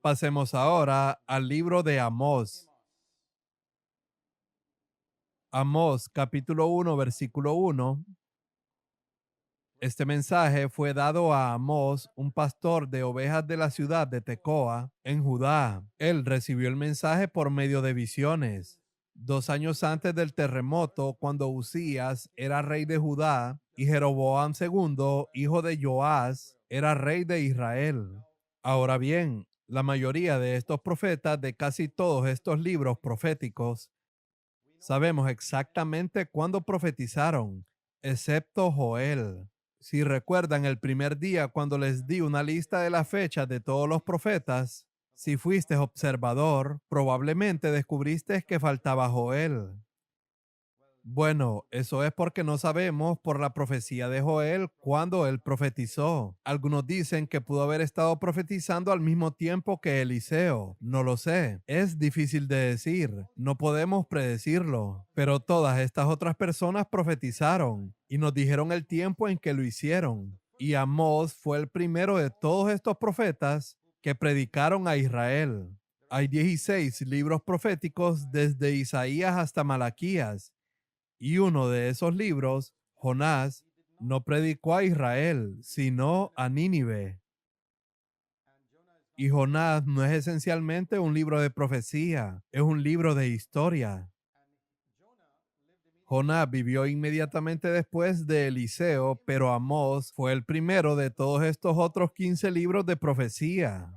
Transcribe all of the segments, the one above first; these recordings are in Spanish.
Pasemos ahora al libro de Amós. Amós, capítulo 1, versículo 1. Este mensaje fue dado a Amós, un pastor de ovejas de la ciudad de Tecoa, en Judá. Él recibió el mensaje por medio de visiones. 2 años antes del terremoto, cuando Uzías era rey de Judá y Jeroboam II, hijo de Joás, era rey de Israel. Ahora bien, la mayoría de estos profetas de casi todos estos libros proféticos sabemos exactamente cuándo profetizaron, excepto Joel. Si recuerdan el primer día cuando les di una lista de las fechas de todos los profetas, si fuiste observador, probablemente descubriste que faltaba Joel. Bueno, eso es porque no sabemos por la profecía de Joel cuándo él profetizó. Algunos dicen que pudo haber estado profetizando al mismo tiempo que Eliseo. No lo sé. Es difícil de decir. No podemos predecirlo. Pero todas estas otras personas profetizaron y nos dijeron el tiempo en que lo hicieron. Y Amós fue el primero de todos estos profetas que predicaron a Israel. Hay 16 libros proféticos desde Isaías hasta Malaquías. Y uno de esos libros, Jonás, no predicó a Israel, sino a Nínive. Y Jonás no es esencialmente un libro de profecía, es un libro de historia. Jonás vivió inmediatamente después de Eliseo, pero Amós fue el primero de todos estos otros 15 libros de profecía.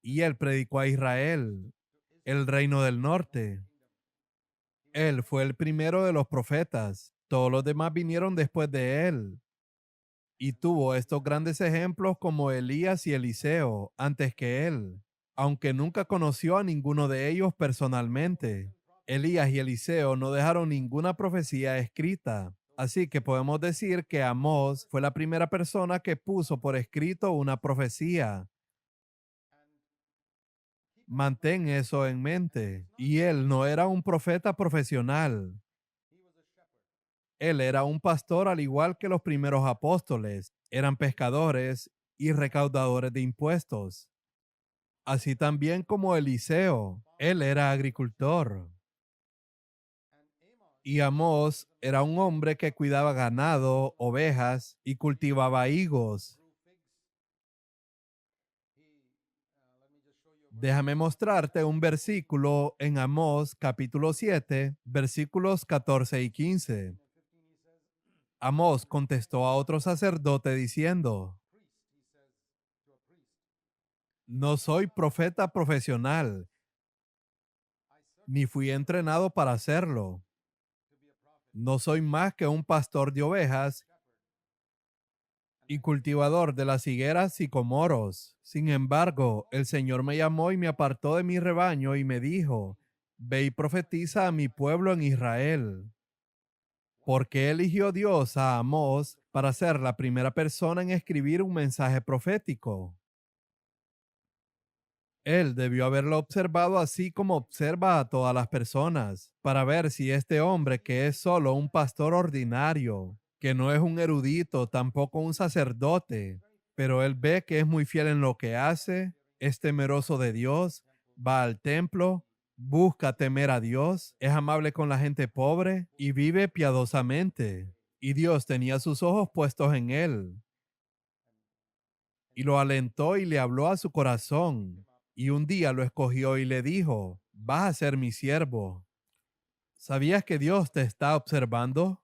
Y él predicó a Israel, el reino del norte. Él fue el primero de los profetas. Todos los demás vinieron después de él. Y tuvo estos grandes ejemplos como Elías y Eliseo antes que él, aunque nunca conoció a ninguno de ellos personalmente. Elías y Eliseo no dejaron ninguna profecía escrita, así que podemos decir que Amós fue la primera persona que puso por escrito una profecía. Mantén eso en mente. Y él no era un profeta profesional. Él era un pastor al igual que los primeros apóstoles. Eran pescadores y recaudadores de impuestos. Así también como Eliseo. Él era agricultor. Y Amós era un hombre que cuidaba ganado, ovejas y cultivaba higos. Déjame mostrarte un versículo en Amós capítulo 7, versículos 14 y 15. Amós contestó a otro sacerdote diciendo: no soy profeta profesional, ni fui entrenado para hacerlo. No soy más que un pastor de ovejas y cultivador de las higueras sicomoros. Sin embargo, el Señor me llamó y me apartó de mi rebaño y me dijo: ve y profetiza a mi pueblo en Israel. Porque eligió Dios a Amós para ser la primera persona en escribir un mensaje profético. Él debió haberlo observado así como observa a todas las personas, para ver si este hombre, que es solo un pastor ordinario, que no es un erudito, tampoco un sacerdote, pero él ve que es muy fiel en lo que hace, es temeroso de Dios, va al templo, busca temer a Dios, es amable con la gente pobre y vive piadosamente. Y Dios tenía sus ojos puestos en él y lo alentó y le habló a su corazón. Y un día lo escogió y le dijo: vas a ser mi siervo. ¿Sabías que Dios te está observando?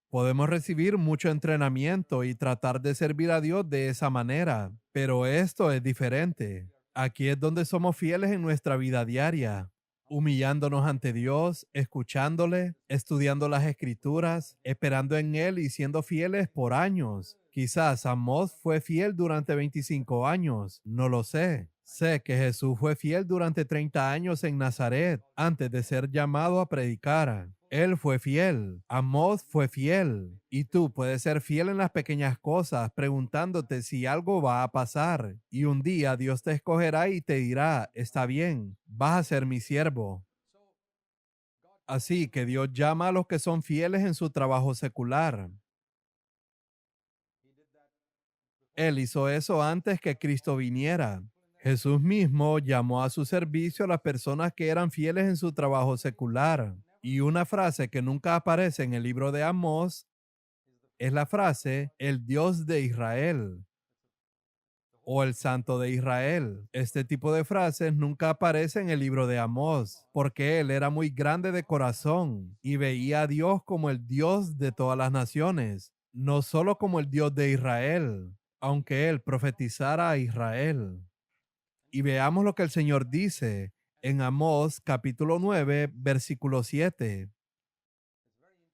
Podemos recibir mucho entrenamiento y tratar de servir a Dios de esa manera, pero esto es diferente. Aquí es donde somos fieles en nuestra vida diaria, humillándonos ante Dios, escuchándole, estudiando las escrituras, esperando en Él y siendo fieles por años. Quizás Amós fue fiel durante 25 años, no lo sé. Sé que Jesús fue fiel durante 30 años en Nazaret, antes de ser llamado a predicar. Él fue fiel, Amós fue fiel, y tú puedes ser fiel en las pequeñas cosas, preguntándote si algo va a pasar. Y un día Dios te escogerá y te dirá: está bien, vas a ser mi siervo. Así que Dios llama a los que son fieles en su trabajo secular. Él hizo eso antes que Cristo viniera. Jesús mismo llamó a su servicio a las personas que eran fieles en su trabajo secular. Y una frase que nunca aparece en el libro de Amós es la frase el Dios de Israel o el Santo de Israel. Este tipo de frases nunca aparece en el libro de Amós, porque él era muy grande de corazón y veía a Dios como el Dios de todas las naciones, no solo como el Dios de Israel, aunque él profetizara a Israel. Y veamos lo que el Señor dice en Amós capítulo 9, versículo 7.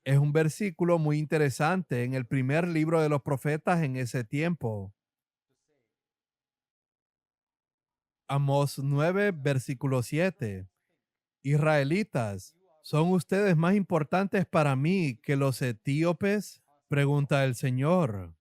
Es un versículo muy interesante en el primer libro de los profetas en ese tiempo. Amós 9, versículo 7. Israelitas, ¿son ustedes más importantes para mí que los etíopes? Pregunta el Señor.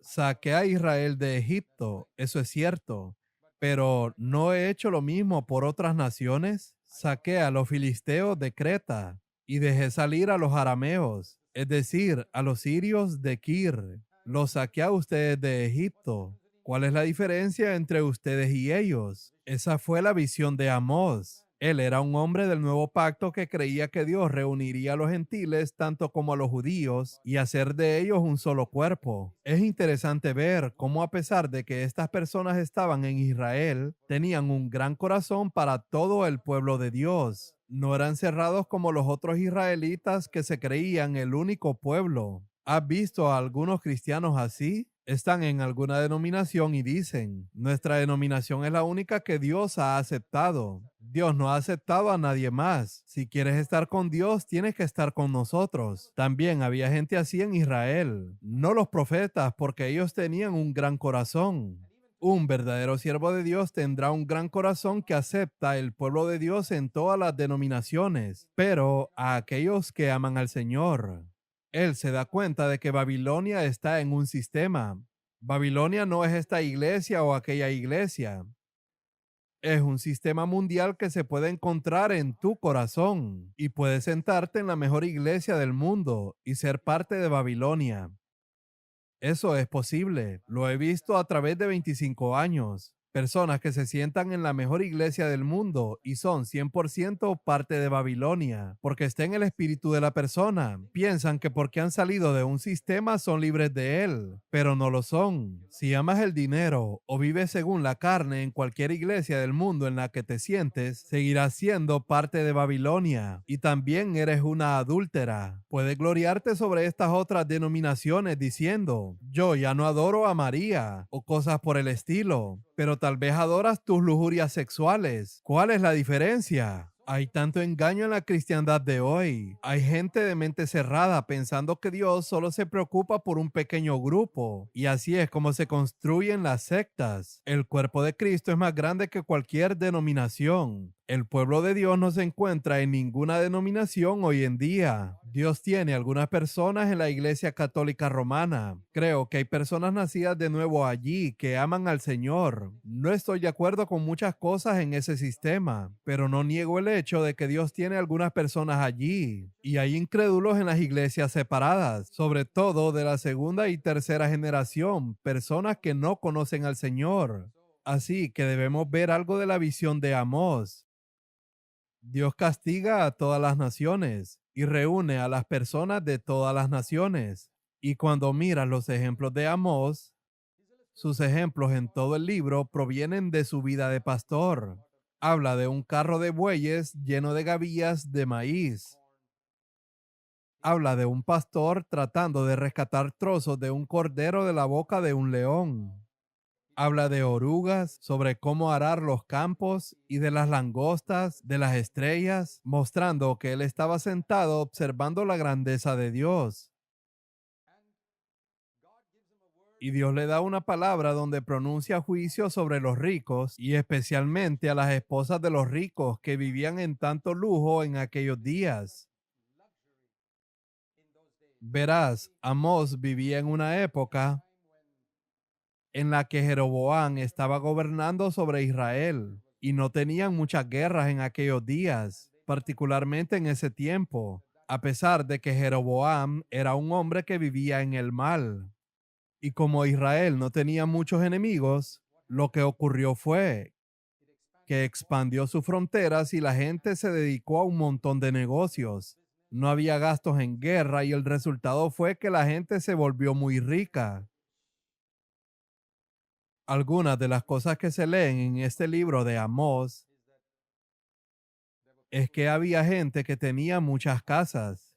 Saqué a Israel de Egipto, eso es cierto, pero ¿no he hecho lo mismo por otras naciones? Saqué a los filisteos de Creta y dejé salir a los arameos, es decir, a los sirios de Kir. Los saqué a ustedes de Egipto. ¿Cuál es la diferencia entre ustedes y ellos? Esa fue la visión de Amós. Él era un hombre del nuevo pacto que creía que Dios reuniría a los gentiles tanto como a los judíos y hacer de ellos un solo cuerpo. Es interesante ver cómo a pesar de que estas personas estaban en Israel, tenían un gran corazón para todo el pueblo de Dios. No eran cerrados como los otros israelitas que se creían el único pueblo. ¿Has visto a algunos cristianos así? Están en alguna denominación y dicen, nuestra denominación es la única que Dios ha aceptado. Dios no ha aceptado a nadie más. Si quieres estar con Dios, tienes que estar con nosotros. También había gente así en Israel. No los profetas, porque ellos tenían un gran corazón. Un verdadero siervo de Dios tendrá un gran corazón que acepta el pueblo de Dios en todas las denominaciones, pero a aquellos que aman al Señor. Él se da cuenta de que Babilonia está en un sistema. Babilonia no es esta iglesia o aquella iglesia. Es un sistema mundial que se puede encontrar en tu corazón y puedes sentarte en la mejor iglesia del mundo y ser parte de Babilonia. Eso es posible. Lo he visto a través de 25 años. Personas que se sientan en la mejor iglesia del mundo y son 100% parte de Babilonia, porque está en el espíritu de la persona. Piensan que porque han salido de un sistema son libres de él, pero no lo son. Si amas el dinero o vives según la carne en cualquier iglesia del mundo en la que te sientes, seguirás siendo parte de Babilonia y también eres una adúltera. Puedes gloriarte sobre estas otras denominaciones diciendo, yo ya no adoro a María o cosas por el estilo, pero tal vez adoras tus lujurias sexuales. ¿Cuál es la diferencia? Hay tanto engaño en la cristiandad de hoy. Hay gente de mente cerrada pensando que Dios solo se preocupa por un pequeño grupo. Y así es como se construyen las sectas. El cuerpo de Cristo es más grande que cualquier denominación. El pueblo de Dios no se encuentra en ninguna denominación hoy en día. Dios tiene algunas personas en la Iglesia Católica Romana. Creo que hay personas nacidas de nuevo allí que aman al Señor. No estoy de acuerdo con muchas cosas en ese sistema, pero no niego el hecho de que Dios tiene algunas personas allí. Y hay incrédulos en las iglesias separadas, sobre todo de la segunda y tercera generación, personas que no conocen al Señor. Así que debemos ver algo de la visión de Amós. Dios castiga a todas las naciones y reúne a las personas de todas las naciones. Y cuando miras los ejemplos de Amós, sus ejemplos en todo el libro provienen de su vida de pastor. Habla de un carro de bueyes lleno de gavillas de maíz. Habla de un pastor tratando de rescatar trozos de un cordero de la boca de un león. Habla de orugas, sobre cómo arar los campos y de las langostas, de las estrellas, mostrando que él estaba sentado observando la grandeza de Dios. Y Dios le da una palabra donde pronuncia juicio sobre los ricos y especialmente a las esposas de los ricos que vivían en tanto lujo en aquellos días. Verás, Amós vivía en una época en la que Jeroboam estaba gobernando sobre Israel y no tenían muchas guerras en aquellos días, particularmente en ese tiempo, a pesar de que Jeroboam era un hombre que vivía en el mal. Y como Israel no tenía muchos enemigos, lo que ocurrió fue que expandió sus fronteras y la gente se dedicó a un montón de negocios. No había gastos en guerra y el resultado fue que la gente se volvió muy rica. Algunas de las cosas que se leen en este libro de Amós es que había gente que tenía muchas casas.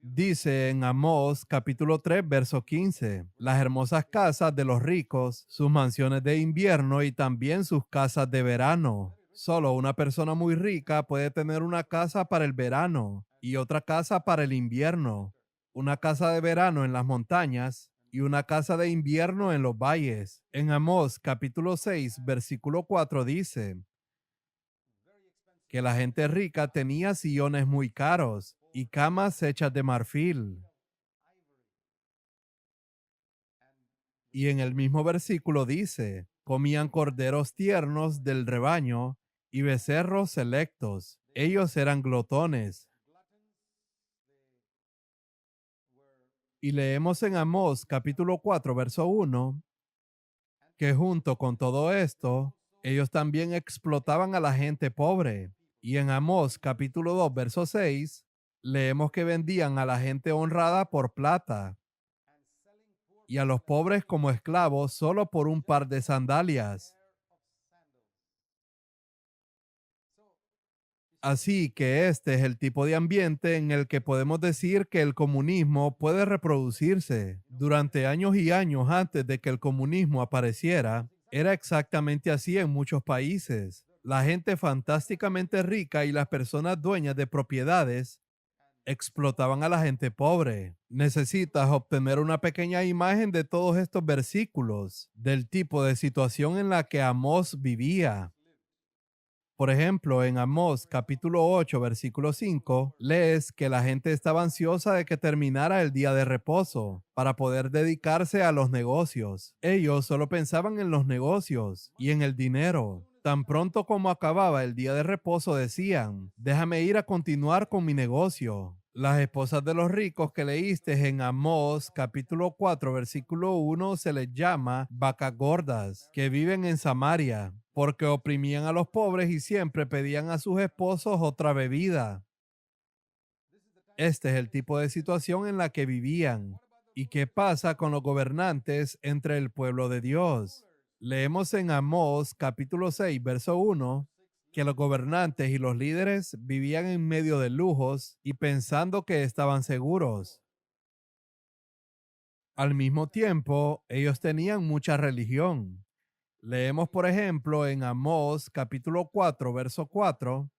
Dice en Amós capítulo 3 verso 15, las hermosas casas de los ricos, sus mansiones de invierno y también sus casas de verano. Solo una persona muy rica puede tener una casa para el verano y otra casa para el invierno, una casa de verano en las montañas y una casa de invierno en los valles. En Amós capítulo 6 versículo 4 dice que la gente rica tenía sillones muy caros y camas hechas de marfil. Y en el mismo versículo dice, comían corderos tiernos del rebaño y becerros selectos. Ellos eran glotones. Y leemos en Amós capítulo 4 verso 1 que junto con todo esto, ellos también explotaban a la gente pobre. Y en Amós capítulo 2 verso 6 leemos que vendían a la gente honrada por plata y a los pobres como esclavos solo por un par de sandalias. Así que este es el tipo de ambiente en el que podemos decir que el comunismo puede reproducirse. Durante años y años antes de que el comunismo apareciera, era exactamente así en muchos países. La gente fantásticamente rica y las personas dueñas de propiedades explotaban a la gente pobre. Necesitas obtener una pequeña imagen de todos estos versículos, del tipo de situación en la que Amós vivía. Por ejemplo, en Amós capítulo 8, versículo 5, lees que la gente estaba ansiosa de que terminara el día de reposo para poder dedicarse a los negocios. Ellos solo pensaban en los negocios y en el dinero. Tan pronto como acababa el día de reposo decían, déjame ir a continuar con mi negocio. Las esposas de los ricos que leíste en Amós capítulo 4 versículo 1 se les llama vacas gordas, que viven en Samaria, porque oprimían a los pobres y siempre pedían a sus esposos otra bebida. Este es el tipo de situación en la que vivían. ¿Y qué pasa con los gobernantes entre el pueblo de Dios? Leemos en Amós capítulo 6 verso 1 que los gobernantes y los líderes vivían en medio de lujos y pensando que estaban seguros. Al mismo tiempo, ellos tenían mucha religión. Leemos, por ejemplo, en Amós capítulo 4 verso 4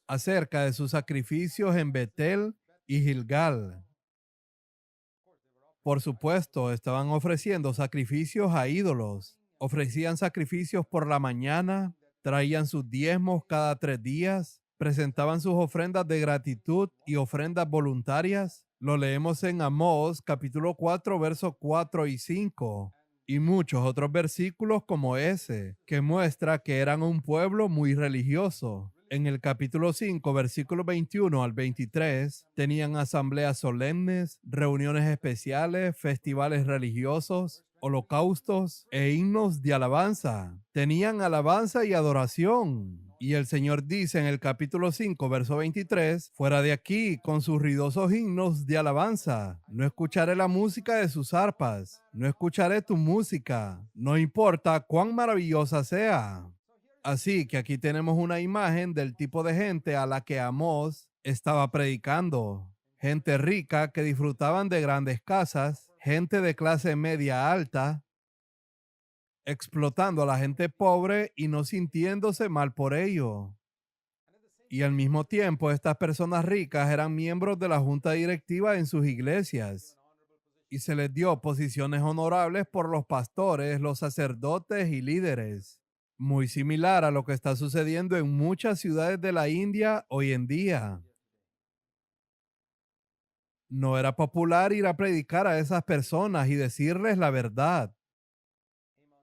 acerca de sus sacrificios en Betel y Gilgal. Por supuesto, estaban ofreciendo sacrificios a ídolos. Ofrecían sacrificios por la mañana, traían sus diezmos cada 3 días, presentaban sus ofrendas de gratitud y ofrendas voluntarias. Lo leemos en Amós capítulo 4 versos 4 y 5 y muchos otros versículos como ese, que muestra que eran un pueblo muy religioso. En el capítulo 5, versículos 21 al 23, tenían asambleas solemnes, reuniones especiales, festivales religiosos, holocaustos e himnos de alabanza. Tenían alabanza y adoración. Y el Señor dice en el capítulo 5, verso 23, fuera de aquí con sus ruidosos himnos de alabanza. No escucharé la música de sus arpas. No escucharé tu música. No importa cuán maravillosa sea. Así que aquí tenemos una imagen del tipo de gente a la que Amós estaba predicando. Gente rica que disfrutaban de grandes casas, gente de clase media alta, explotando a la gente pobre y no sintiéndose mal por ello. Y al mismo tiempo, estas personas ricas eran miembros de la junta directiva en sus iglesias y se les dio posiciones honorables por los pastores, los sacerdotes y líderes. Muy similar a lo que está sucediendo en muchas ciudades de la India hoy en día. No era popular ir a predicar a esas personas y decirles la verdad.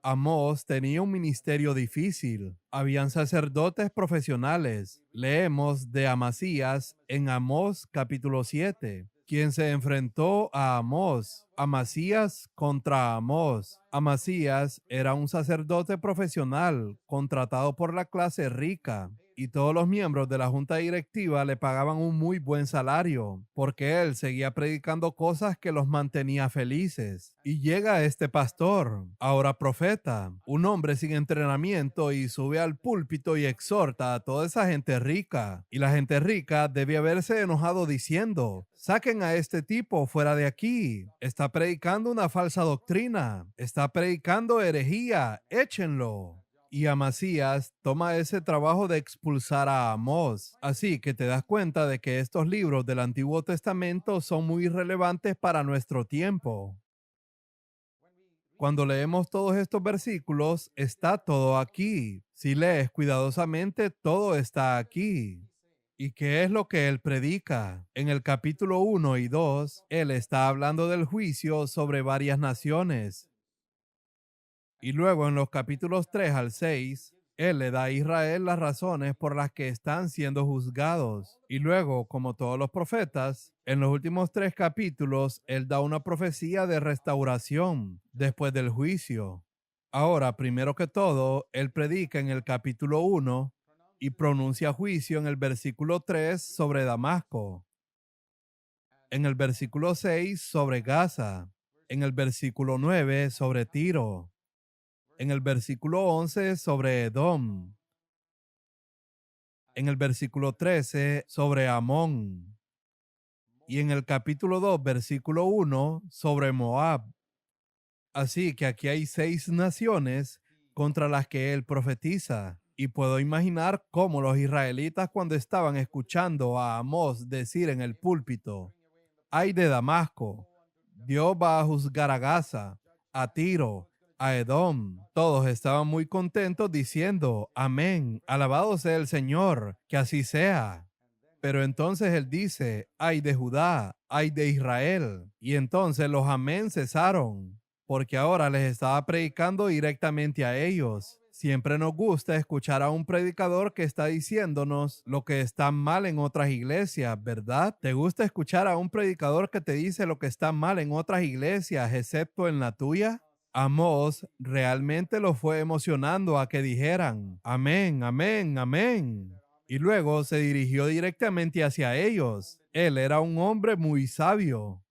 Amós tenía un ministerio difícil. Habían sacerdotes profesionales. Leemos de Amasías en Amós capítulo 7, quien se enfrentó a Amós, Amasías contra Amós. Amasías era un sacerdote profesional contratado por la clase rica y todos los miembros de la junta directiva le pagaban un muy buen salario porque él seguía predicando cosas que los mantenía felices. Y llega este pastor, ahora profeta, un hombre sin entrenamiento, y sube al púlpito y exhorta a toda esa gente rica. Y la gente rica debe haberse enojado diciendo: saquen a este tipo fuera de aquí. Está predicando una falsa doctrina. Está predicando herejía. Échenlo. Y Amasías toma ese trabajo de expulsar a Amós. Así que te das cuenta de que estos libros del Antiguo Testamento son muy relevantes para nuestro tiempo. Cuando leemos todos estos versículos, está todo aquí. Si lees cuidadosamente, todo está aquí. ¿Y qué es lo que él predica? En el capítulo 1 y 2, él está hablando del juicio sobre varias naciones. Y luego en los capítulos 3 al 6, él le da a Israel las razones por las que están siendo juzgados. Y luego, como todos los profetas, en los últimos 3 capítulos, él da una profecía de restauración después del juicio. Ahora, primero que todo, él predica en el capítulo 1 y pronuncia juicio en el versículo 3 sobre Damasco, en el versículo 6 sobre Gaza, en el versículo 9 sobre Tiro, en el versículo 11 sobre Edom, en el versículo 13 sobre Amón y en el capítulo 2, versículo 1 sobre Moab. Así que aquí hay 6 naciones contra las que él profetiza. Y puedo imaginar cómo los israelitas, cuando estaban escuchando a Amós decir en el púlpito: ay de Damasco, Dios va a juzgar a Gaza, a Tiro, a Edom. Todos estaban muy contentos diciendo: amén, alabado sea el Señor, que así sea. Pero entonces él dice: ay de Judá, ay de Israel. Y entonces los amén cesaron, porque ahora les estaba predicando directamente a ellos. Siempre nos gusta escuchar a un predicador que está diciéndonos lo que está mal en otras iglesias, ¿verdad? ¿Te gusta escuchar a un predicador que te dice lo que está mal en otras iglesias, excepto en la tuya? Amós realmente lo fue emocionando a que dijeran: amén, amén, amén. Y luego se dirigió directamente hacia ellos. Él era un hombre muy sabio.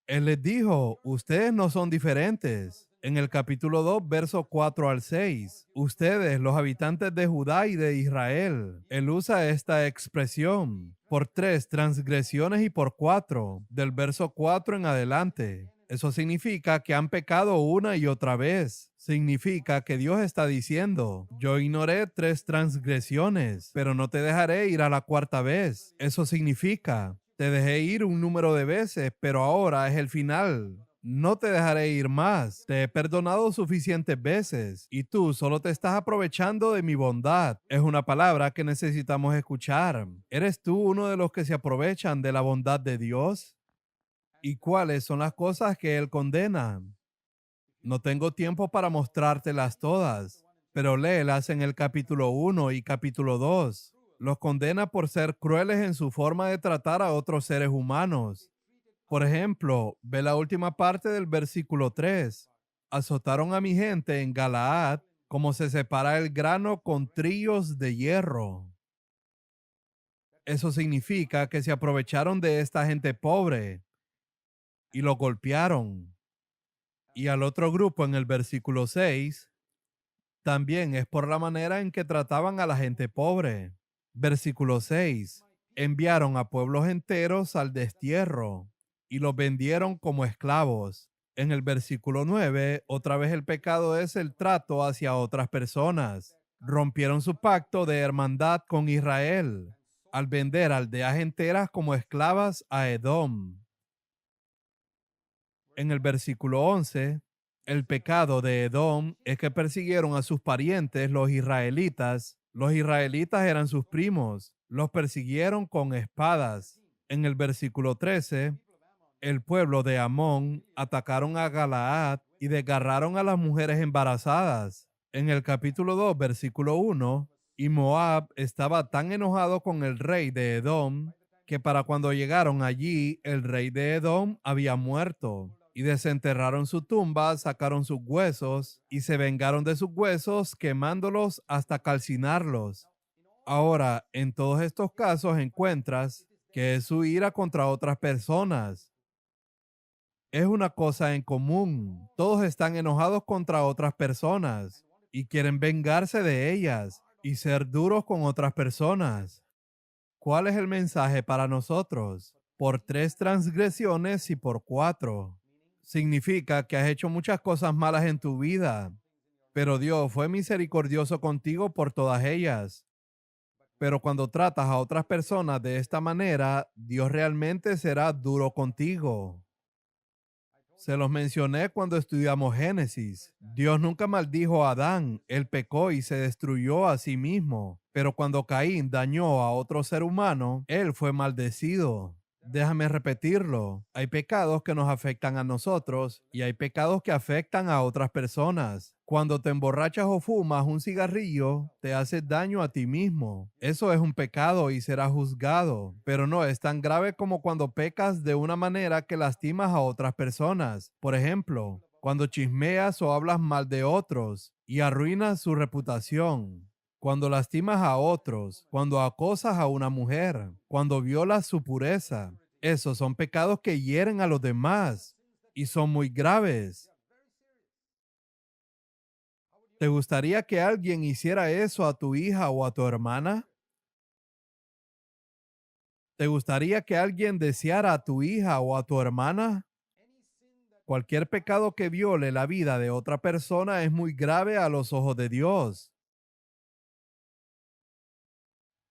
Él les dijo: ustedes no son diferentes. En el capítulo 2, verso 4 al 6, ustedes, los habitantes de Judá y de Israel, él usa esta expresión: por 3 transgresiones y por 4, del verso 4 en adelante. Eso significa que han pecado una y otra vez. Significa que Dios está diciendo: yo ignoré 3 transgresiones, pero no te dejaré ir a la 4ª vez. Eso significa: te dejé ir un número de veces, pero ahora es el final. No te dejaré ir más. Te he perdonado suficientes veces y tú solo te estás aprovechando de mi bondad. Es una palabra que necesitamos escuchar. ¿Eres tú uno de los que se aprovechan de la bondad de Dios? ¿Y cuáles son las cosas que Él condena? No tengo tiempo para mostrártelas todas, pero léelas en el capítulo 1 y capítulo 2. Los condena por ser crueles en su forma de tratar a otros seres humanos. Por ejemplo, ve la última parte del versículo 3. Azotaron a mi gente en Galaad como se separa el grano con trillos de hierro. Eso significa que se aprovecharon de esta gente pobre y lo golpearon. Y al otro grupo en el versículo 6, también es por la manera en que trataban a la gente pobre. Versículo 6. Enviaron a pueblos enteros al destierro y los vendieron como esclavos. En el versículo 9, otra vez el pecado es el trato hacia otras personas. Rompieron su pacto de hermandad con Israel al vender aldeas enteras como esclavas a Edom. En el versículo 11, el pecado de Edom es que persiguieron a sus parientes, los israelitas. Los israelitas eran sus primos. Los persiguieron con espadas. En el versículo 13, el pueblo de Amón atacaron a Galaad y desgarraron a las mujeres embarazadas. En el capítulo 2, versículo 1, y Moab estaba tan enojado con el rey de Edom que para cuando llegaron allí, el rey de Edom había muerto. Y desenterraron su tumba, sacaron sus huesos y se vengaron de sus huesos, quemándolos hasta calcinarlos. Ahora, en todos estos casos encuentras que es su ira contra otras personas. Es una cosa en común. Todos están enojados contra otras personas y quieren vengarse de ellas y ser duros con otras personas. ¿Cuál es el mensaje para nosotros? Por 3 transgresiones y por 4. Significa que has hecho muchas cosas malas en tu vida, pero Dios fue misericordioso contigo por todas ellas. Pero cuando tratas a otras personas de esta manera, Dios realmente será duro contigo. Se los mencioné cuando estudiamos Génesis. Dios nunca maldijo a Adán, él pecó y se destruyó a sí mismo. Pero cuando Caín dañó a otro ser humano, él fue maldecido. Déjame repetirlo. Hay pecados que nos afectan a nosotros y hay pecados que afectan a otras personas. Cuando te emborrachas o fumas un cigarrillo, te haces daño a ti mismo. Eso es un pecado y será juzgado, pero no es tan grave como cuando pecas de una manera que lastimas a otras personas. Por ejemplo, cuando chismeas o hablas mal de otros y arruinas su reputación. Cuando lastimas a otros, cuando acosas a una mujer, cuando violas su pureza, esos son pecados que hieren a los demás y son muy graves. ¿Te gustaría que alguien hiciera eso a tu hija o a tu hermana? ¿Te gustaría que alguien deseara a tu hija o a tu hermana? Cualquier pecado que viole la vida de otra persona es muy grave a los ojos de Dios.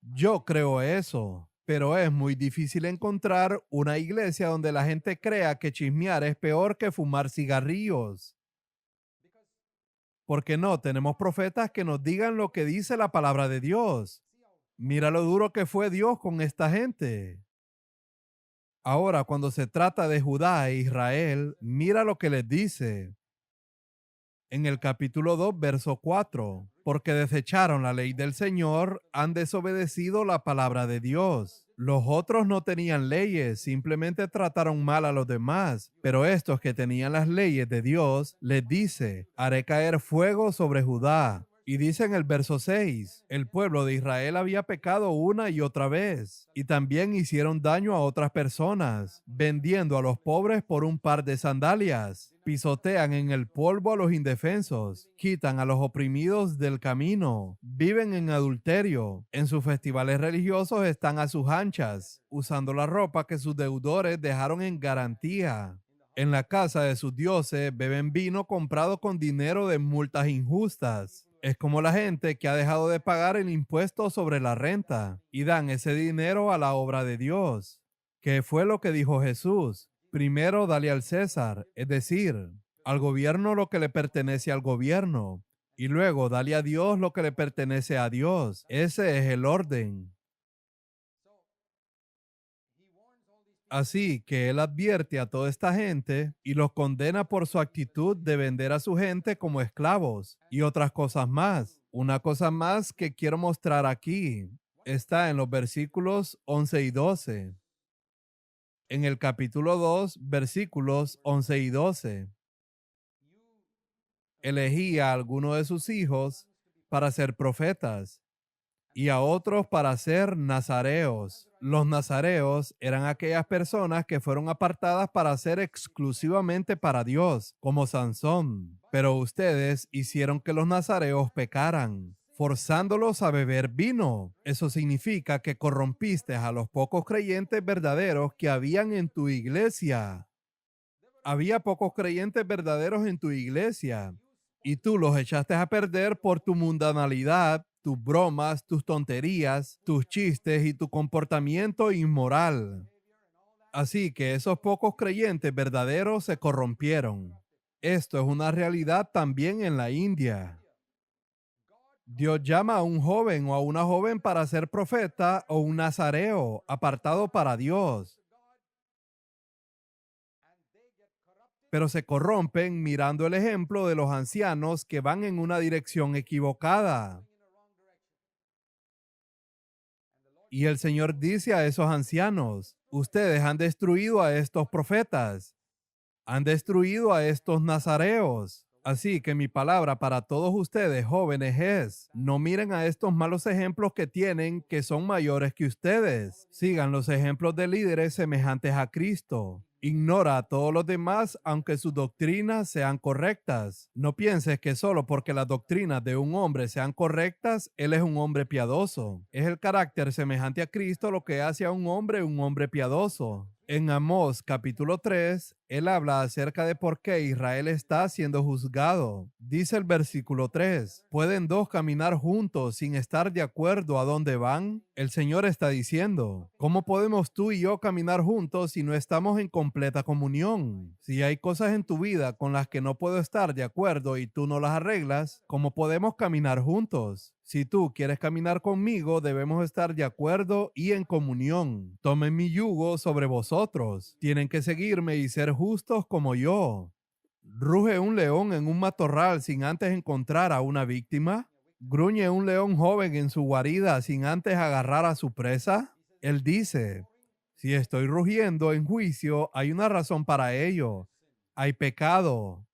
Yo creo eso, pero es muy difícil encontrar una iglesia donde la gente crea que chismear es peor que fumar cigarrillos. Porque no tenemos profetas que nos digan lo que dice la palabra de Dios. Mira lo duro que fue Dios con esta gente. Ahora, cuando se trata de Judá e Israel, mira lo que les dice en el capítulo 2, verso 4. Porque desecharon la ley del Señor, han desobedecido la palabra de Dios. Los otros no tenían leyes, simplemente trataron mal a los demás. Pero estos que tenían las leyes de Dios, les dice, haré caer fuego sobre Judá. Y dice en el verso 6, el pueblo de Israel había pecado una y otra vez, y también hicieron daño a otras personas, vendiendo a los pobres por un par de sandalias. Pisotean en el polvo a los indefensos, quitan a los oprimidos del camino, viven en adulterio, en sus festivales religiosos están a sus anchas, usando la ropa que sus deudores dejaron en garantía. En la casa de sus dioses beben vino comprado con dinero de multas injustas. Es como la gente que ha dejado de pagar el impuesto sobre la renta y dan ese dinero a la obra de Dios. ¿Qué fue lo que dijo Jesús? Primero dale al César, es decir, al gobierno lo que le pertenece al gobierno, y luego dale a Dios lo que le pertenece a Dios. Ese es el orden. Así que él advierte a toda esta gente y los condena por su actitud de vender a su gente como esclavos y otras cosas más. Una cosa más que quiero mostrar aquí está en los versículos 11 y 12. En el capítulo 2, versículos 11 y 12. Elegí a alguno de sus hijos para ser profetas y a otros para ser nazareos. Los nazareos eran aquellas personas que fueron apartadas para ser exclusivamente para Dios, como Sansón. Pero ustedes hicieron que los nazareos pecaran, forzándolos a beber vino. Eso significa que corrompiste a los pocos creyentes verdaderos que habían en tu iglesia. Había pocos creyentes verdaderos en tu iglesia y tú los echaste a perder por tu mundanalidad, tus bromas, tus tonterías, tus chistes y tu comportamiento inmoral. Así que esos pocos creyentes verdaderos se corrompieron. Esto es una realidad también en la India. Dios llama a un joven o a una joven para ser profeta o un nazareo apartado para Dios, pero se corrompen mirando el ejemplo de los ancianos que van en una dirección equivocada. Y el Señor dice a esos ancianos, ustedes han destruido a estos profetas, han destruido a estos nazareos. Así que mi palabra para todos ustedes jóvenes es, no miren a estos malos ejemplos que tienen que son mayores que ustedes. Sigan los ejemplos de líderes semejantes a Cristo. Ignora a todos los demás aunque sus doctrinas sean correctas. No pienses que solo porque las doctrinas de un hombre sean correctas, él es un hombre piadoso. Es el carácter semejante a Cristo lo que hace a un hombre piadoso. En Amós capítulo 3, él habla acerca de por qué Israel está siendo juzgado. Dice el versículo 3, ¿pueden dos caminar juntos sin estar de acuerdo a dónde van? El Señor está diciendo, ¿cómo podemos tú y yo caminar juntos si no estamos en completa comunión? Si hay cosas en tu vida con las que no puedo estar de acuerdo y tú no las arreglas, ¿cómo podemos caminar juntos? Si tú quieres caminar conmigo, debemos estar de acuerdo y en comunión. Tomen mi yugo sobre vosotros. Tienen que seguirme y ser justos como yo. ¿Ruge un león en un matorral sin antes encontrar a una víctima? ¿Gruñe un león joven en su guarida sin antes agarrar a su presa? Él dice, si estoy rugiendo en juicio, hay una razón para ello. Hay pecado.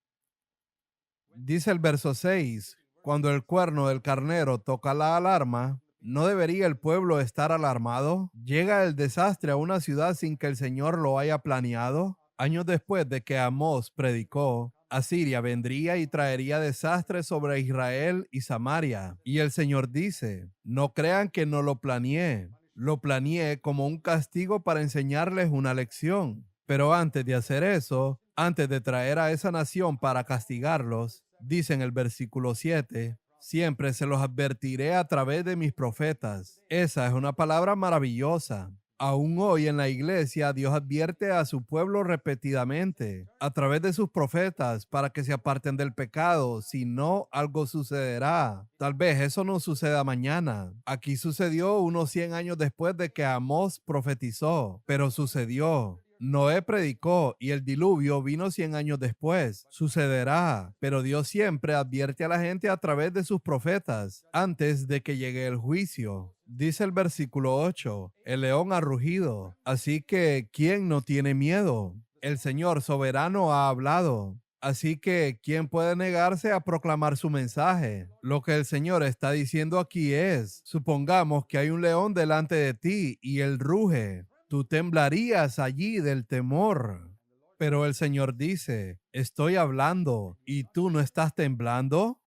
Dice el verso 6, cuando el cuerno del carnero toca la alarma, ¿no debería el pueblo estar alarmado? ¿Llega el desastre a una ciudad sin que el Señor lo haya planeado? Años después de que Amós predicó, Asiria vendría y traería desastre sobre Israel y Samaria. Y el Señor dice, no crean que no lo planeé. Lo planeé como un castigo para enseñarles una lección. Pero antes de hacer eso, antes de traer a esa nación para castigarlos, dice en el versículo 7, siempre se los advertiré a través de mis profetas. Esa es una palabra maravillosa. Aún hoy en la iglesia, Dios advierte a su pueblo repetidamente a través de sus profetas para que se aparten del pecado, si no, algo sucederá. Tal vez eso no suceda mañana. Aquí sucedió unos 100 años después de que Amós profetizó, pero sucedió. Noé predicó y el diluvio vino 100 años después. Sucederá, pero Dios siempre advierte a la gente a través de sus profetas antes de que llegue el juicio. Dice el versículo 8, el león ha rugido, así que ¿quién no tiene miedo? El Señor soberano ha hablado. Así que, ¿quién puede negarse a proclamar su mensaje? Lo que el Señor está diciendo aquí es, supongamos que hay un león delante de ti y él ruge. Tú temblarías allí del temor. Pero el Señor dice, estoy hablando, ¿y tú no estás temblando?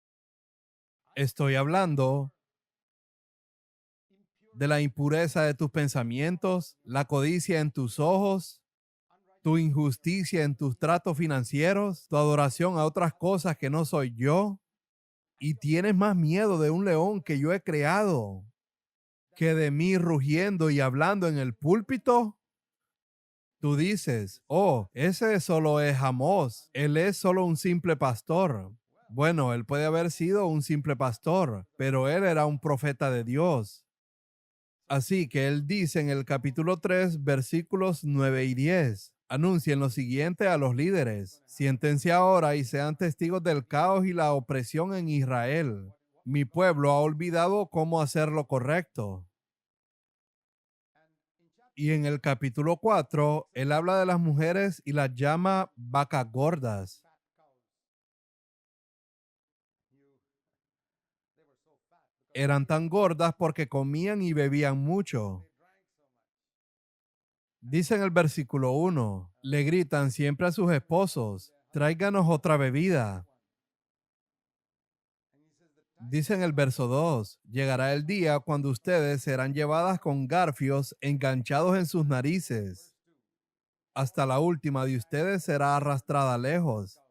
Estoy hablando de la impureza de tus pensamientos, la codicia en tus ojos, tu injusticia en tus tratos financieros, tu adoración a otras cosas que no soy yo, y tienes más miedo de un león que yo he creado que de mí rugiendo y hablando en el púlpito. Tú dices, oh, ese solo es Amós, él es solo un simple pastor. Bueno, él puede haber sido un simple pastor, pero él era un profeta de Dios. Así que él dice en el capítulo 3, versículos 9 y 10, anuncien lo siguiente a los líderes, siéntense ahora y sean testigos del caos y la opresión en Israel. Mi pueblo ha olvidado cómo hacer lo correcto. Y en el capítulo 4, él habla de las mujeres y las llama vacas gordas. Eran tan gordas porque comían y bebían mucho. Dice en el versículo 1, le gritan siempre a sus esposos, tráiganos otra bebida. Dice en el verso 2, llegará el día cuando ustedes serán llevadas con garfios enganchados en sus narices. Hasta la última de ustedes será arrastrada lejos.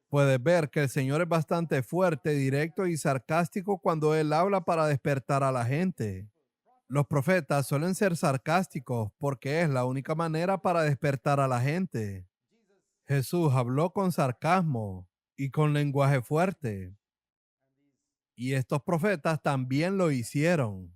Puedes ver que el Señor es bastante fuerte, directo y sarcástico cuando Él habla para despertar a la gente. Los profetas suelen ser sarcásticos porque es la única manera para despertar a la gente. Jesús habló con sarcasmo y con lenguaje fuerte. Y estos profetas también lo hicieron.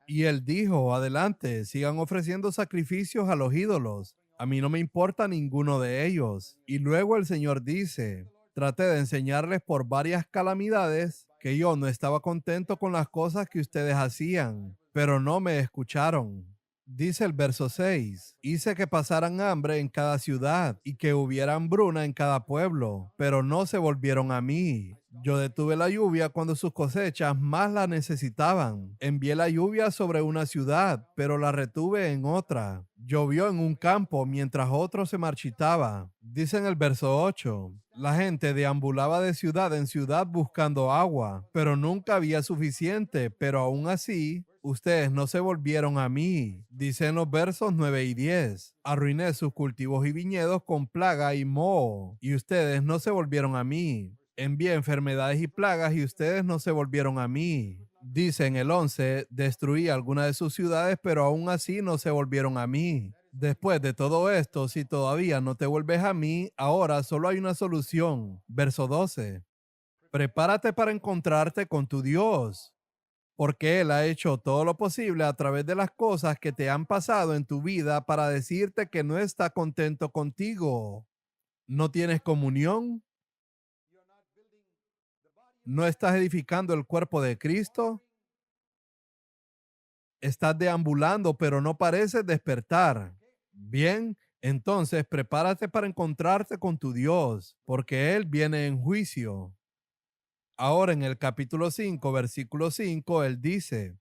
Y él dijo, adelante, sigan ofreciendo sacrificios a los ídolos. A mí no me importa ninguno de ellos. Y luego el Señor dice, traté de enseñarles por varias calamidades que yo no estaba contento con las cosas que ustedes hacían, pero no me escucharon. Dice el verso 6, hice que pasaran hambre en cada ciudad y que hubiera hambruna en cada pueblo, pero no se volvieron a mí. Yo detuve la lluvia cuando sus cosechas más la necesitaban. Envié la lluvia sobre una ciudad, pero la retuve en otra. Llovió en un campo mientras otro se marchitaba. Dice en el verso 8, la gente deambulaba de ciudad en ciudad buscando agua, pero nunca había suficiente, pero aún así ustedes no se volvieron a mí. Dice en los versos 9 y 10, arruiné sus cultivos y viñedos con plaga y moho, y ustedes no se volvieron a mí. Envié enfermedades y plagas y ustedes no se volvieron a mí. Dice en el 11, destruí algunas de sus ciudades, pero aún así no se volvieron a mí. Después de todo esto, si todavía no te vuelves a mí, ahora solo hay una solución. Verso 12. Prepárate para encontrarte con tu Dios, porque Él ha hecho todo lo posible a través de las cosas que te han pasado en tu vida para decirte que no está contento contigo. ¿No tienes comunión? ¿No estás edificando el cuerpo de Cristo? Estás deambulando, pero no pareces despertar. Bien, entonces prepárate para encontrarte con tu Dios, porque Él viene en juicio. Ahora en el capítulo 5, versículo 5, Él dice,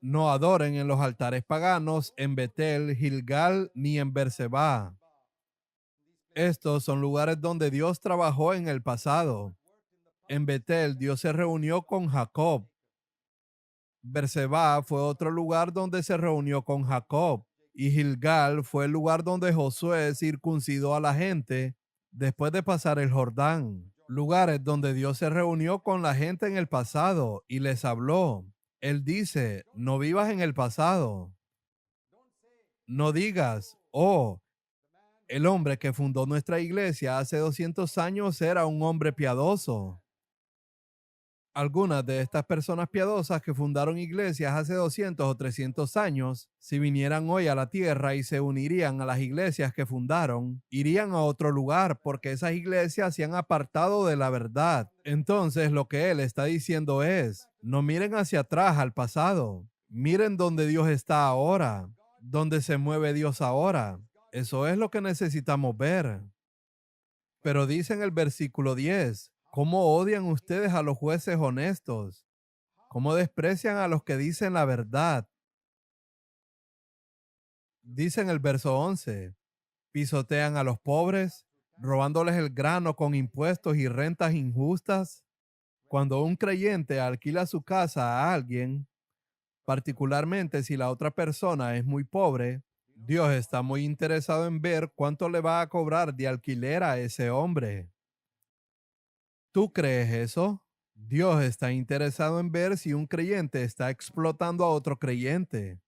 no adoren en los altares paganos en Betel, Gilgal ni en Berseba. Estos son lugares donde Dios trabajó en el pasado. En Betel, Dios se reunió con Jacob. Berseba fue otro lugar donde se reunió con Jacob. Y Gilgal fue el lugar donde Josué circuncidó a la gente después de pasar el Jordán. Lugares donde Dios se reunió con la gente en el pasado y les habló. Él dice, no vivas en el pasado. No digas, oh, el hombre que fundó nuestra iglesia hace 200 años era un hombre piadoso. Algunas de estas personas piadosas que fundaron iglesias hace 200 o 300 años, si vinieran hoy a la tierra y se unirían a las iglesias que fundaron, irían a otro lugar porque esas iglesias se han apartado de la verdad. Entonces lo que él está diciendo es, no miren hacia atrás al pasado, miren donde Dios está ahora, donde se mueve Dios ahora. Eso es lo que necesitamos ver. Pero dice en el versículo 10, ¿cómo odian ustedes a los jueces honestos? ¿Cómo desprecian a los que dicen la verdad? Dice en el verso 11, pisotean a los pobres, robándoles el grano con impuestos y rentas injustas. Cuando un creyente alquila su casa a alguien, particularmente si la otra persona es muy pobre, Dios está muy interesado en ver cuánto le va a cobrar de alquiler a ese hombre. ¿Tú crees eso? Dios está interesado en ver si un creyente está explotando a otro creyente.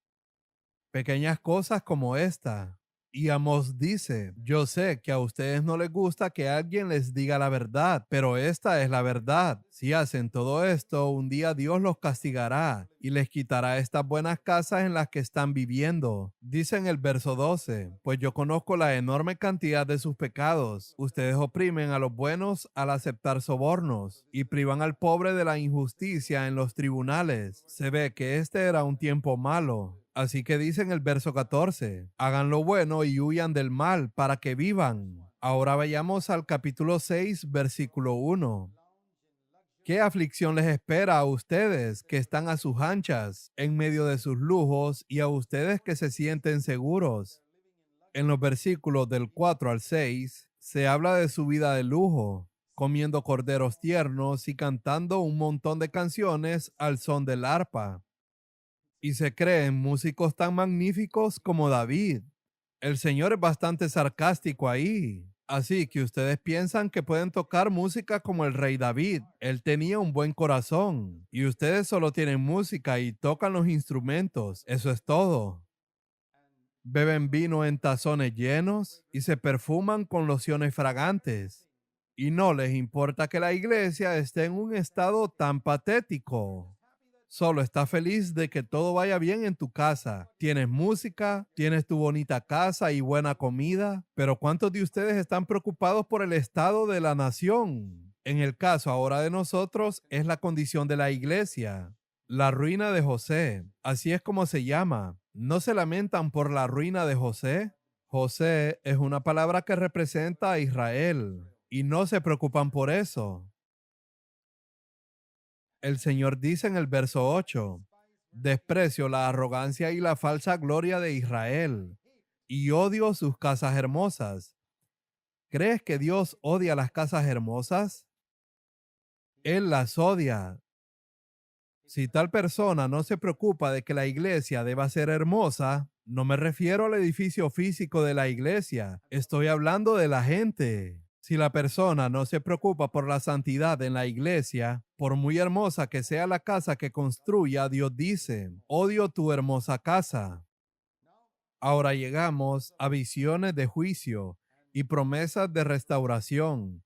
Pequeñas cosas como esta. Y Amós dice, yo sé que a ustedes no les gusta que alguien les diga la verdad, pero esta es la verdad. Si hacen todo esto, un día Dios los castigará y les quitará estas buenas casas en las que están viviendo. Dice en el verso 12, pues yo conozco la enorme cantidad de sus pecados. Ustedes oprimen a los buenos al aceptar sobornos y privan al pobre de la injusticia en los tribunales. Se ve que este era un tiempo malo. Así que dice en el verso 14, hagan lo bueno y huyan del mal para que vivan. Ahora vayamos al capítulo 6, versículo 1. ¿Qué aflicción les espera a ustedes que están a sus anchas en medio de sus lujos y a ustedes que se sienten seguros? En los versículos del 4 al 6 se habla de su vida de lujo, comiendo corderos tiernos y cantando un montón de canciones al son del arpa. Y se creen músicos tan magníficos como David. El Señor es bastante sarcástico ahí. Así que ustedes piensan que pueden tocar música como el rey David. Él tenía un buen corazón. Y ustedes solo tienen música y tocan los instrumentos. Eso es todo. Beben vino en tazones llenos y se perfuman con lociones fragantes. Y no les importa que la iglesia esté en un estado tan patético. Solo está feliz de que todo vaya bien en tu casa. Tienes música, tienes tu bonita casa y buena comida, pero ¿cuántos de ustedes están preocupados por el estado de la nación? En el caso ahora de nosotros es la condición de la iglesia. La ruina de José, así es como se llama. ¿No se lamentan por la ruina de José? José es una palabra que representa a Israel y no se preocupan por eso. El Señor dice en el verso 8: desprecio la arrogancia y la falsa gloria de Israel y odio sus casas hermosas. ¿Crees que Dios odia las casas hermosas? Él las odia. Si tal persona no se preocupa de que la iglesia deba ser hermosa, no me refiero al edificio físico de la iglesia, estoy hablando de la gente. Si la persona no se preocupa por la santidad en la iglesia, por muy hermosa que sea la casa que construya, Dios dice: odio tu hermosa casa. Ahora llegamos a visiones de juicio y promesas de restauración.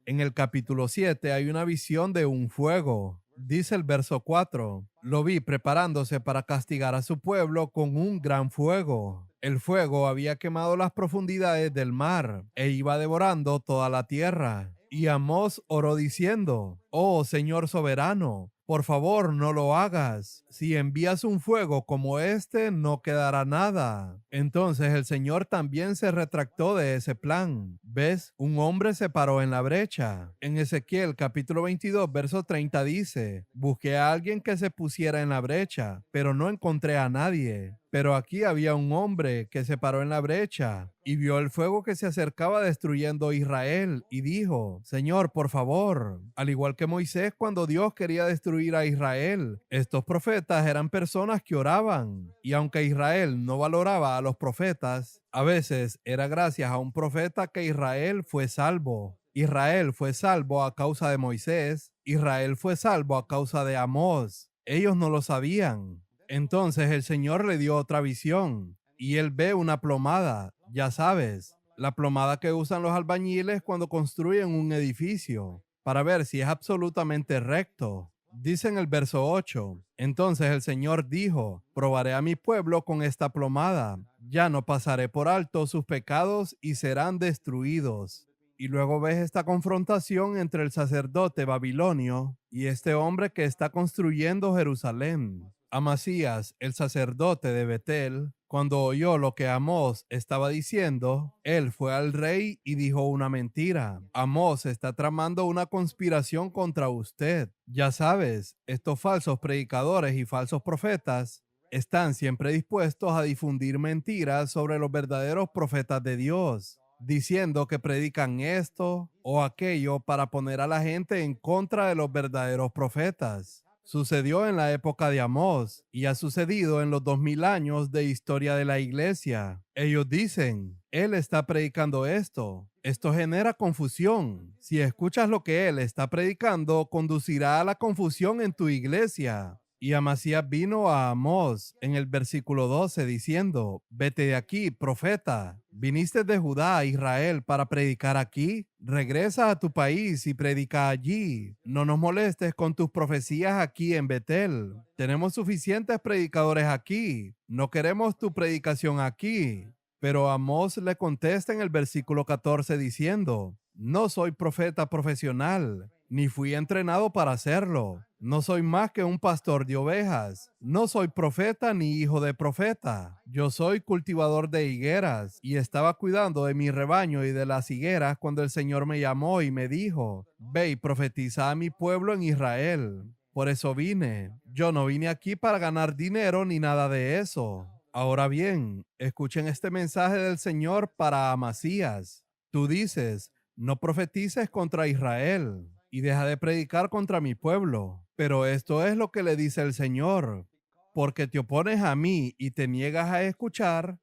En el capítulo 7 hay una visión de un fuego. Dice el verso 4: lo vi preparándose para castigar a su pueblo con un gran fuego. El fuego había quemado las profundidades del mar e iba devorando toda la tierra. Y Amós oró diciendo: oh Señor soberano, por favor, no lo hagas. Si envías un fuego como este, no quedará nada. Entonces el Señor también se retractó de ese plan. ¿Ves? Un hombre se paró en la brecha. En Ezequiel capítulo 22, verso 30 dice: busqué a alguien que se pusiera en la brecha, pero no encontré a nadie. Pero aquí había un hombre que se paró en la brecha y vio el fuego que se acercaba destruyendo Israel y dijo: Señor, por favor. Al igual que Moisés cuando Dios quería destruir a Israel, estos profetas eran personas que oraban. Y aunque Israel no valoraba a los profetas, a veces era gracias a un profeta que Israel fue salvo. Israel fue salvo a causa de Moisés. Israel fue salvo a causa de Amós. Ellos no lo sabían. Entonces el Señor le dio otra visión y él ve una plomada, ya sabes, la plomada que usan los albañiles cuando construyen un edificio para ver si es absolutamente recto. Dice en el verso 8: entonces el Señor dijo: probaré a mi pueblo con esta plomada, ya no pasaré por alto sus pecados y serán destruidos. Y luego ves esta confrontación entre el sacerdote babilonio y este hombre que está construyendo Jerusalén. Amasías, el sacerdote de Betel, cuando oyó lo que Amós estaba diciendo, él fue al rey y dijo una mentira. Amós está tramando una conspiración contra usted. Ya sabes, estos falsos predicadores y falsos profetas están siempre dispuestos a difundir mentiras sobre los verdaderos profetas de Dios, diciendo que predican esto o aquello para poner a la gente en contra de los verdaderos profetas. Sucedió en la época de Amós y ha sucedido en los 2000 años de historia de la iglesia. Ellos dicen: él está predicando esto. Esto genera confusión. Si escuchas lo que él está predicando, conducirá a la confusión en tu iglesia. Y Amasías vino a Amós en el versículo 12 diciendo: vete de aquí, profeta. ¿Viniste de Judá a Israel para predicar aquí? Regresa a tu país y predica allí. No nos molestes con tus profecías aquí en Betel. Tenemos suficientes predicadores aquí. No queremos tu predicación aquí. Pero Amós le contesta en el versículo 14 diciendo: no soy profeta profesional, ni fui entrenado para hacerlo. No soy más que un pastor de ovejas. No soy profeta ni hijo de profeta. Yo soy cultivador de higueras y estaba cuidando de mi rebaño y de las higueras cuando el Señor me llamó y me dijo: ve y profetiza a mi pueblo en Israel. Por eso vine. Yo no vine aquí para ganar dinero ni nada de eso. Ahora bien, escuchen este mensaje del Señor para Amasías. Tú dices: no profetices contra Israel y deja de predicar contra mi pueblo. Pero esto es lo que le dice el Señor: porque te opones a mí y te niegas a escuchar,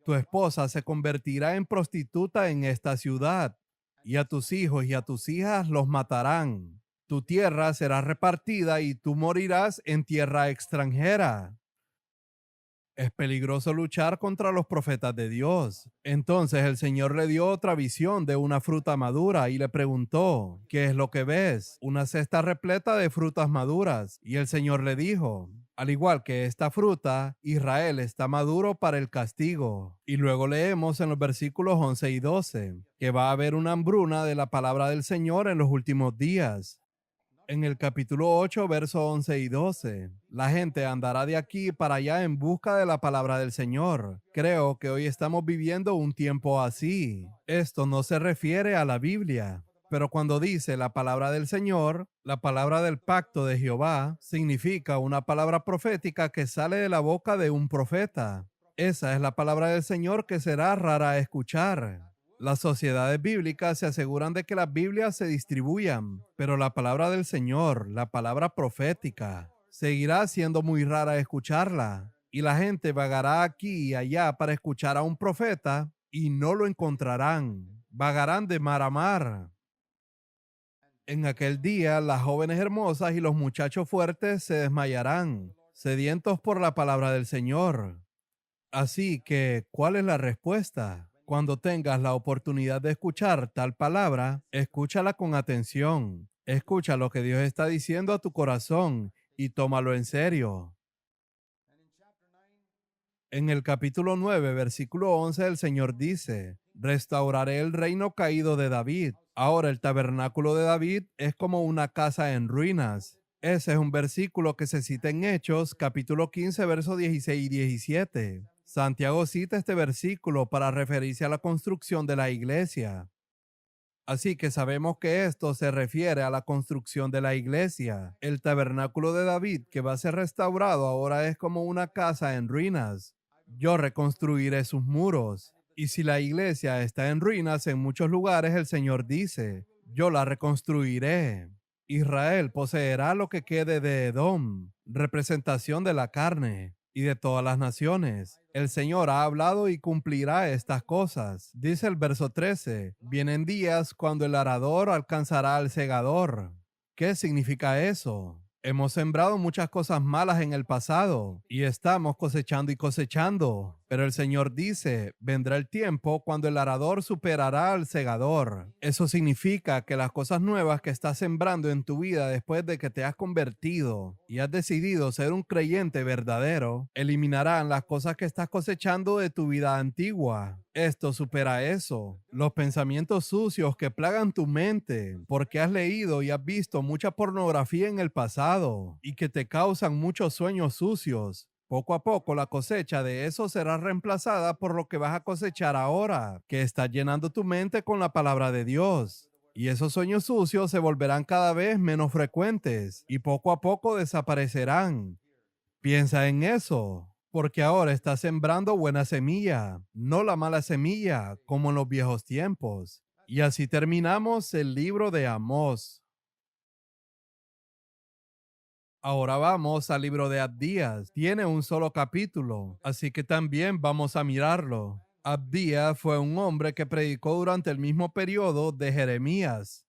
tu esposa se convertirá en prostituta en esta ciudad, y a tus hijos y a tus hijas los matarán. Tu tierra será repartida y tú morirás en tierra extranjera. Es peligroso luchar contra los profetas de Dios. Entonces el Señor le dio otra visión de una fruta madura y le preguntó: ¿qué es lo que ves? Una cesta repleta de frutas maduras. Y el Señor le dijo: Al igual que esta fruta, Israel está maduro para el castigo. Y luego leemos en los versículos 11 y 12 que va a haber una hambruna de la palabra del Señor en los últimos días. En el capítulo 8, versos 11 y 12, la gente andará de aquí para allá en busca de la palabra del Señor. Creo que hoy estamos viviendo un tiempo así. Esto no se refiere a la Biblia, pero cuando dice la palabra del Señor, la palabra del pacto de Jehová significa una palabra profética que sale de la boca de un profeta. Esa es la palabra del Señor que será rara a escuchar. Las sociedades bíblicas se aseguran de que las Biblias se distribuyan, pero la palabra del Señor, la palabra profética, seguirá siendo muy rara escucharla. Y la gente vagará aquí y allá para escuchar a un profeta y no lo encontrarán. Vagarán de mar a mar. En aquel día, las jóvenes hermosas y los muchachos fuertes se desmayarán, sedientos por la palabra del Señor. Así que, ¿cuál es la respuesta? Cuando tengas la oportunidad de escuchar tal palabra, escúchala con atención. Escucha lo que Dios está diciendo a tu corazón y tómalo en serio. En el capítulo 9, versículo 11, el Señor dice, restauraré el reino caído de David. Ahora el tabernáculo de David es como una casa en ruinas. Ese es un versículo que se cita en Hechos, capítulo 15, versos 16 y 17. Santiago cita este versículo para referirse a la construcción de la iglesia. Así que sabemos que esto se refiere a la construcción de la iglesia. El tabernáculo de David que va a ser restaurado ahora es como una casa en ruinas. Yo reconstruiré sus muros. Y si la iglesia está en ruinas en muchos lugares, el Señor dice, yo la reconstruiré. Israel poseerá lo que quede de Edom, representación de la carne y de todas las naciones. El Señor ha hablado y cumplirá estas cosas. Dice el verso 13, vienen días cuando el arador alcanzará al segador. ¿Qué significa eso? Hemos sembrado muchas cosas malas en el pasado y estamos cosechando y cosechando. Pero el Señor dice, vendrá el tiempo cuando el arador superará al segador. Eso significa que las cosas nuevas que estás sembrando en tu vida después de que te has convertido y has decidido ser un creyente verdadero, eliminarán las cosas que estás cosechando de tu vida antigua. Esto supera eso. Los pensamientos sucios que plagan tu mente porque has leído y has visto mucha pornografía en el pasado y que te causan muchos sueños sucios. Poco a poco la cosecha de eso será reemplazada por lo que vas a cosechar ahora, que está llenando tu mente con la palabra de Dios. Y esos sueños sucios se volverán cada vez menos frecuentes y poco a poco desaparecerán. Piensa en eso, porque ahora estás sembrando buena semilla, no la mala semilla, como en los viejos tiempos. Y así terminamos el libro de Amós. Ahora vamos al libro de Abdías. Tiene un solo capítulo, así que también vamos a mirarlo. Abdías fue un hombre que predicó durante el mismo periodo de Jeremías.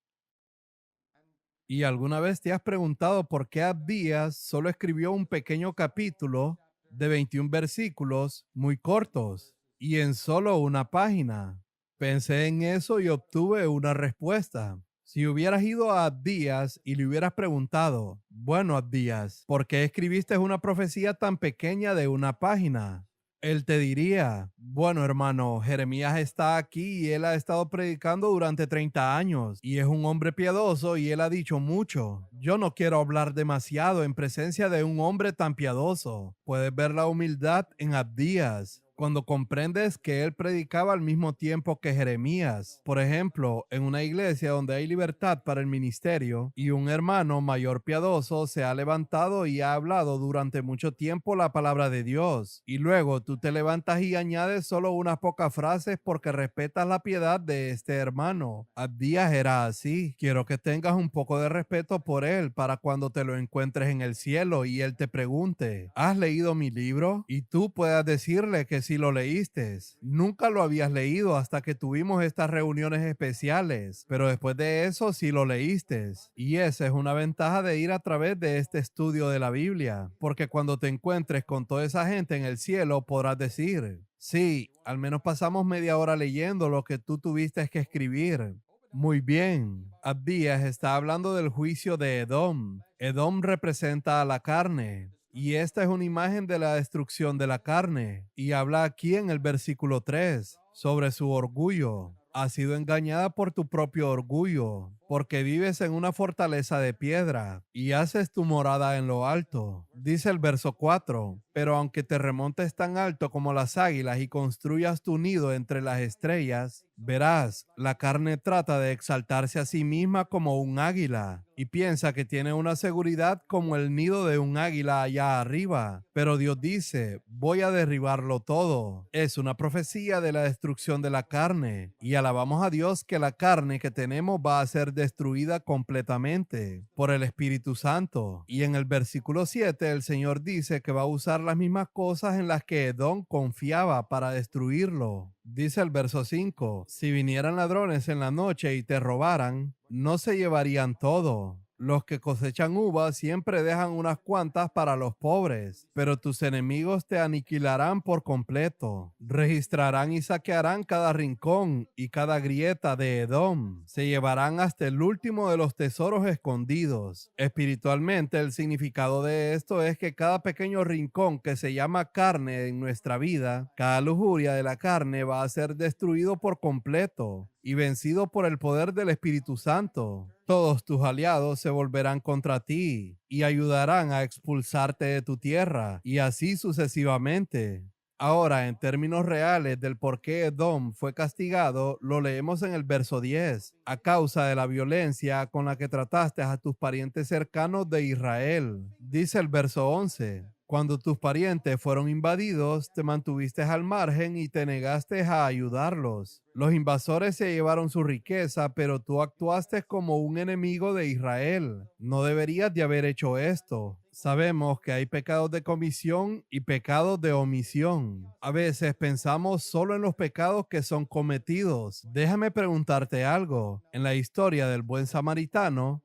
¿Y alguna vez te has preguntado por qué Abdías solo escribió un pequeño capítulo de 21 versículos muy cortos y en solo una página? Pensé en eso y obtuve una respuesta. Si hubieras ido a Abdías y le hubieras preguntado, bueno, Abdías, ¿por qué escribiste una profecía tan pequeña de una página? Él te diría, bueno, hermano, Jeremías está aquí y él ha estado predicando durante 30 años y es un hombre piadoso y él ha dicho mucho. Yo no quiero hablar demasiado en presencia de un hombre tan piadoso. Puedes ver la humildad en Abdías cuando comprendes que él predicaba al mismo tiempo que Jeremías. Por ejemplo, en una iglesia donde hay libertad para el ministerio y un hermano mayor piadoso se ha levantado y ha hablado durante mucho tiempo la palabra de Dios. Y luego tú te levantas y añades solo unas pocas frases porque respetas la piedad de este hermano. Abdías era así. Quiero que tengas un poco de respeto por él para cuando te lo encuentres en el cielo y él te pregunte, ¿has leído mi libro? Y tú puedas decirle que si lo leíste. Nunca lo habías leído hasta que tuvimos estas reuniones especiales, pero después de eso sí lo leíste. Y esa es una ventaja de ir a través de este estudio de la Biblia, porque cuando te encuentres con toda esa gente en el cielo podrás decir, sí, al menos pasamos media hora leyendo lo que tú tuviste que escribir. Muy bien, Abdías está hablando del juicio de Edom. Edom representa a la carne. Y esta es una imagen de la destrucción de la carne. Y habla aquí en el versículo 3 sobre su orgullo. Has sido engañada por tu propio orgullo, porque vives en una fortaleza de piedra y haces tu morada en lo alto. Dice el verso 4, pero aunque te remontes tan alto como las águilas y construyas tu nido entre las estrellas, verás, la carne trata de exaltarse a sí misma como un águila y piensa que tiene una seguridad como el nido de un águila allá arriba. Pero Dios dice, voy a derribarlo todo. Es una profecía de la destrucción de la carne y alabamos a Dios que la carne que tenemos va a ser destruida completamente por el Espíritu Santo. Y en el versículo 7 el Señor dice que va a usar las mismas cosas en las que Edom confiaba para destruirlo. Dice el verso 5, si vinieran ladrones en la noche y te robaran, no se llevarían todo. Los que cosechan uvas siempre dejan unas cuantas para los pobres, pero tus enemigos te aniquilarán por completo. Registrarán y saquearán cada rincón y cada grieta de Edom. Se llevarán hasta el último de los tesoros escondidos. Espiritualmente, el significado de esto es que cada pequeño rincón que se llama carne en nuestra vida, cada lujuria de la carne va a ser destruido por completo y vencido por el poder del Espíritu Santo. Todos tus aliados se volverán contra ti y ayudarán a expulsarte de tu tierra, y así sucesivamente. Ahora, en términos reales del por qué Edom fue castigado, lo leemos en el verso 10, a causa de la violencia con la que trataste a tus parientes cercanos de Israel. Dice el verso 11, cuando tus parientes fueron invadidos, te mantuviste al margen y te negaste a ayudarlos. Los invasores se llevaron su riqueza, pero tú actuaste como un enemigo de Israel. No deberías de haber hecho esto. Sabemos que hay pecados de comisión y pecados de omisión. A veces pensamos solo en los pecados que son cometidos. Déjame preguntarte algo. En la historia del buen samaritano,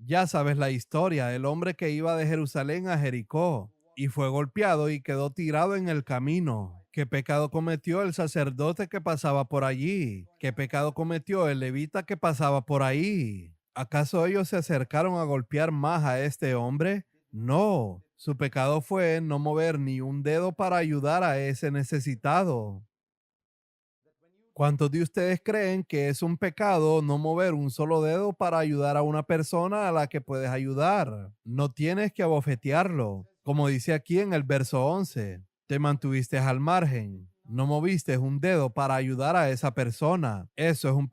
ya sabes la historia del hombre que iba de Jerusalén a Jericó y fue golpeado y quedó tirado en el camino. ¿Qué pecado cometió el sacerdote que pasaba por allí? ¿Qué pecado cometió el levita que pasaba por ahí? ¿Acaso ellos se acercaron a golpear más a este hombre? No, su pecado fue no mover ni un dedo para ayudar a ese necesitado. ¿Cuántos de ustedes creen que es un pecado no mover un solo dedo para ayudar a una persona a la que puedes ayudar? No tienes que abofetearlo. Como dice aquí en el verso 11, te mantuviste al margen. No moviste un dedo para ayudar a esa persona. Eso es un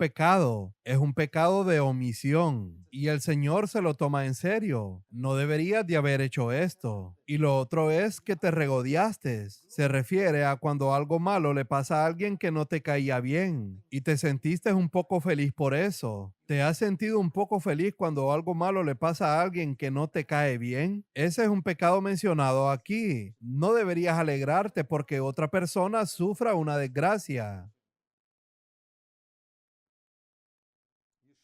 pecado de omisión. Y el Señor se lo toma en serio. No deberías de haber hecho esto. Y lo otro es que te regodeaste. Se refiere a cuando algo malo le pasa a alguien que no te caía bien y te sentiste un poco feliz por eso. ¿Te has sentido un poco feliz cuando algo malo le pasa a alguien que no te cae bien? Ese es un pecado mencionado aquí. No deberías alegrarte porque otra persona sufra una desgracia.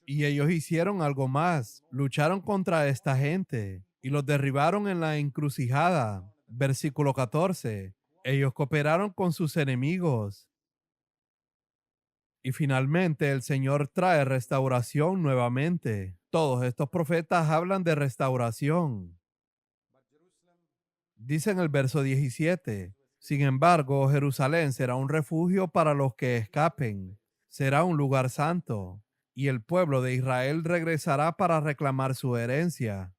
Y ellos hicieron algo más. Lucharon contra esta gente y los derribaron en la encrucijada. Versículo 14. Ellos cooperaron con sus enemigos. Y finalmente el Señor trae restauración nuevamente. Todos estos profetas hablan de restauración. Dice en el verso 17, sin embargo, Jerusalén será un refugio para los que escapen, será un lugar santo, y el pueblo de Israel regresará para reclamar su herencia.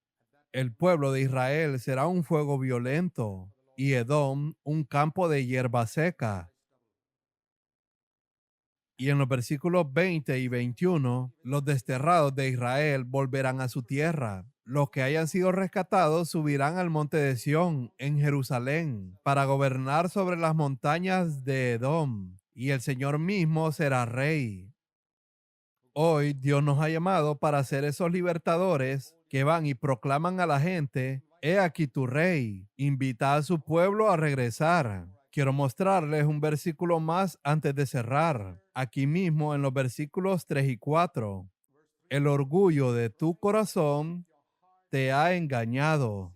El pueblo de Israel será un fuego violento, y Edom un campo de hierba seca. Y en los versículos 20 y 21, los desterrados de Israel volverán a su tierra. Los que hayan sido rescatados subirán al monte de Sión en Jerusalén para gobernar sobre las montañas de Edom, y el Señor mismo será rey. Hoy Dios nos ha llamado para ser esos libertadores que van y proclaman a la gente, he aquí tu rey, invita a su pueblo a regresar. Quiero mostrarles un versículo más antes de cerrar, aquí mismo en los versículos 3 y 4. El orgullo de tu corazón te ha engañado,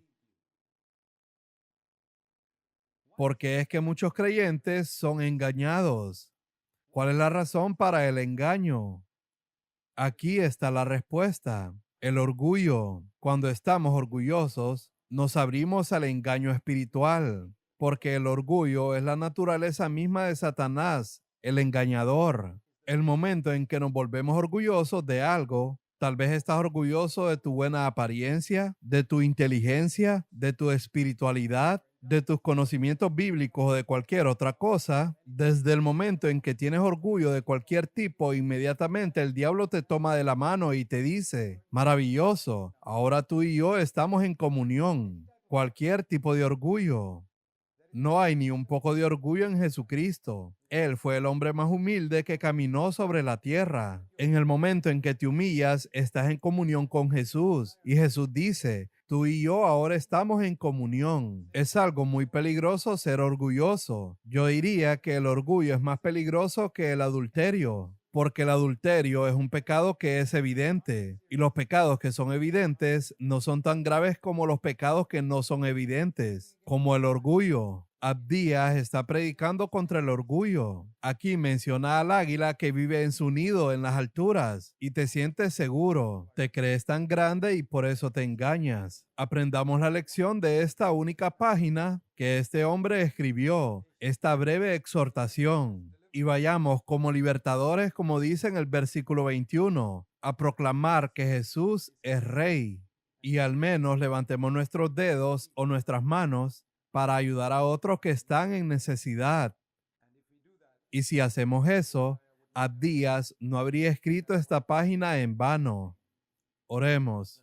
porque es que muchos creyentes son engañados. ¿Cuál es la razón para el engaño? Aquí está la respuesta. El orgullo. Cuando estamos orgullosos, nos abrimos al engaño espiritual, porque el orgullo es la naturaleza misma de Satanás, el engañador. El momento en que nos volvemos orgullosos de algo, tal vez estás orgulloso de tu buena apariencia, de tu inteligencia, de tu espiritualidad, de tus conocimientos bíblicos o de cualquier otra cosa. Desde el momento en que tienes orgullo de cualquier tipo, inmediatamente el diablo te toma de la mano y te dice: maravilloso, ahora tú y yo estamos en comunión. Cualquier tipo de orgullo. No hay ni un poco de orgullo en Jesucristo. Él fue el hombre más humilde que caminó sobre la tierra. En el momento en que te humillas, estás en comunión con Jesús. Y Jesús dice: tú y yo ahora estamos en comunión. Es algo muy peligroso ser orgulloso. Yo diría que el orgullo es más peligroso que el adulterio, porque el adulterio es un pecado que es evidente, y los pecados que son evidentes no son tan graves como los pecados que no son evidentes, como el orgullo. Abdías está predicando contra el orgullo. Aquí menciona al águila que vive en su nido en las alturas y te sientes seguro, te crees tan grande y por eso te engañas. Aprendamos la lección de esta única página que este hombre escribió, esta breve exhortación. Y vayamos como libertadores, como dice en el versículo 21, a proclamar que Jesús es Rey. Y al menos levantemos nuestros dedos o nuestras manos para ayudar a otros que están en necesidad. Y si hacemos eso, Abdías no habría escrito esta página en vano. Oremos.